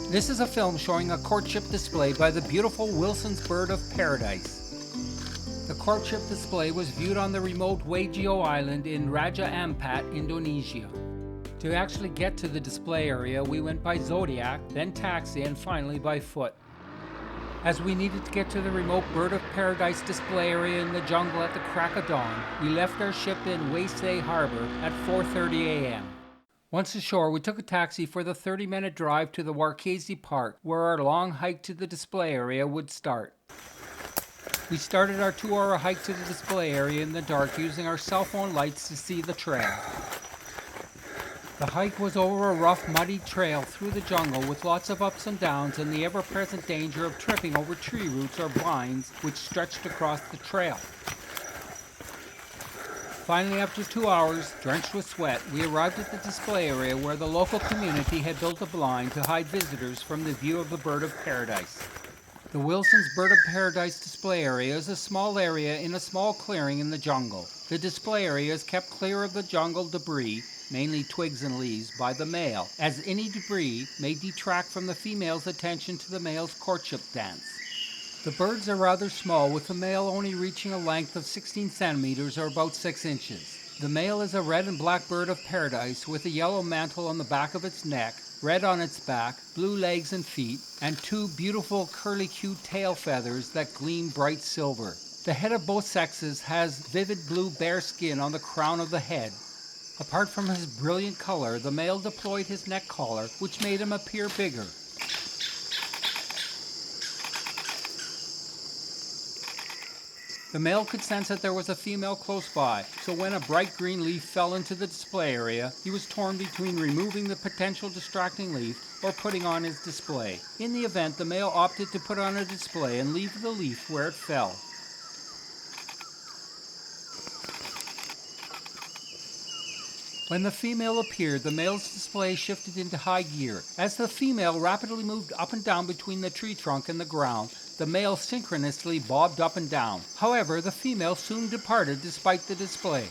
This is a film showing a courtship display by the beautiful Wilson's Bird of Paradise. The courtship display was viewed on the remote Waigeo Island in Raja Ampat, Indonesia. To actually get to the display area, we went by Zodiac, then taxi, and finally by foot. As we needed to get to the remote Bird of Paradise display area in the jungle at the crack of dawn, we left our ship in Waigeo Harbor at 4:30 a.m. Once ashore, we took a taxi for the 30-minute drive to the Warkesi Park, where our long hike to the display area would start. We started our 2-hour hike to the display area in the dark using our cell phone lights to see the trail. The hike was over a rough, muddy trail through the jungle with lots of ups and downs and the ever-present danger of tripping over tree roots or vines which stretched across the trail. Finally, after 2 hours, drenched with sweat, we arrived at the display area where the local community had built a blind to hide visitors from the view of the Bird of Paradise. The Wilson's Bird of Paradise display area is a small area in a small clearing in the jungle. The display area is kept clear of the jungle debris, mainly twigs and leaves, by the male, as any debris may detract from the female's attention to the male's courtship dance. The birds are rather small, with the male only reaching a length of 16 centimeters or about 6 inches. The male is a red and black bird of paradise with a yellow mantle on the back of its neck, red on its back, blue legs and feet, and 2 beautiful curly-cued tail feathers that gleam bright silver. The head of both sexes has vivid blue bare skin on the crown of the head. Apart from his brilliant color, the male deployed his neck collar, which made him appear bigger. The male could sense that there was a female close by, so when a bright green leaf fell into the display area, he was torn between removing the potential distracting leaf or putting on his display. In the event, the male opted to put on a display and leave the leaf where it fell. When the female appeared, the male's display shifted into high gear. As the female rapidly moved up and down between the tree trunk and the ground, the male synchronously bobbed up and down. However, the female soon departed despite the display.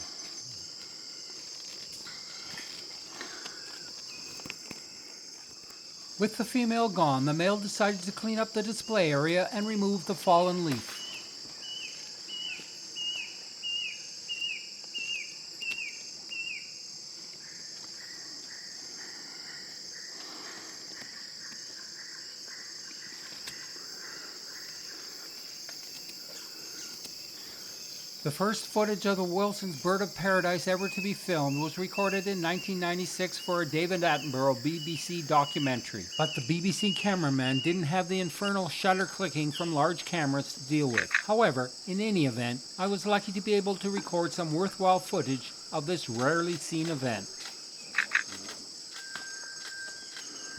With the female gone, the male decided to clean up the display area and remove the fallen leaf. The first footage of the Wilson's Bird of Paradise ever to be filmed was recorded in 1996 for a David Attenborough BBC documentary, but the BBC cameraman didn't have the infernal shutter clicking from large cameras to deal with. However, in any event, I was lucky to be able to record some worthwhile footage of this rarely seen event.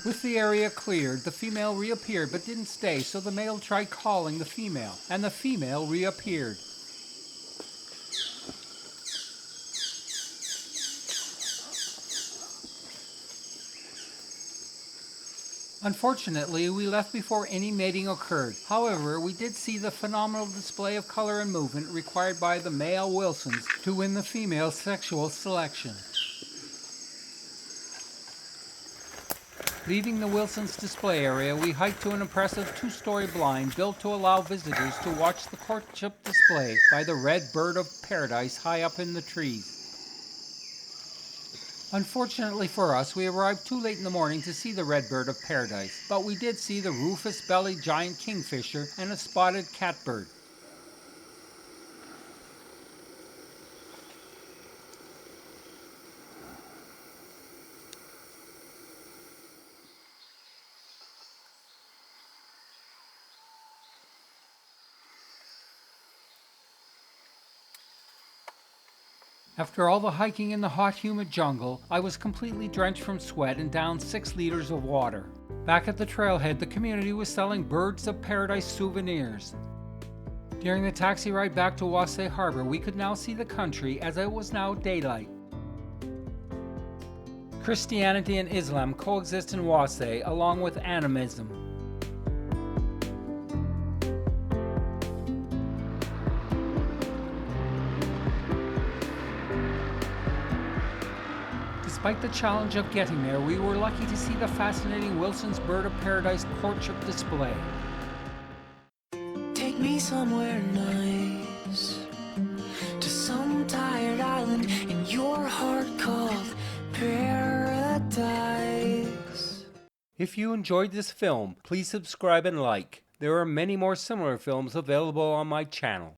With the area cleared, the female reappeared but didn't stay, so the male tried calling the female, and the female reappeared. Unfortunately, we left before any mating occurred. However, we did see the phenomenal display of color and movement required by the male Wilsons to win the female sexual selection. Leaving the Wilson's display area, we hiked to an impressive 2-story blind built to allow visitors to watch the courtship display by the red bird of paradise high up in the trees. Unfortunately for us, we arrived too late in the morning to see the red bird of paradise, but we did see the rufous-bellied giant kingfisher and a spotted catbird. After all the hiking in the hot, humid jungle, I was completely drenched from sweat and down 6 liters of water. Back at the trailhead, the community was selling Birds of Paradise souvenirs. During the taxi ride back to Waigeo Harbor, we could now see the country as it was now daylight. Christianity and Islam coexist in Waigeo along with animism. Despite the challenge of getting there, we were lucky to see the fascinating Wilson's Bird of Paradise Courtship Display. Take me somewhere nice, to some tired island in your heart called paradise. If you enjoyed this film, please subscribe and like. There are many more similar films available on my channel.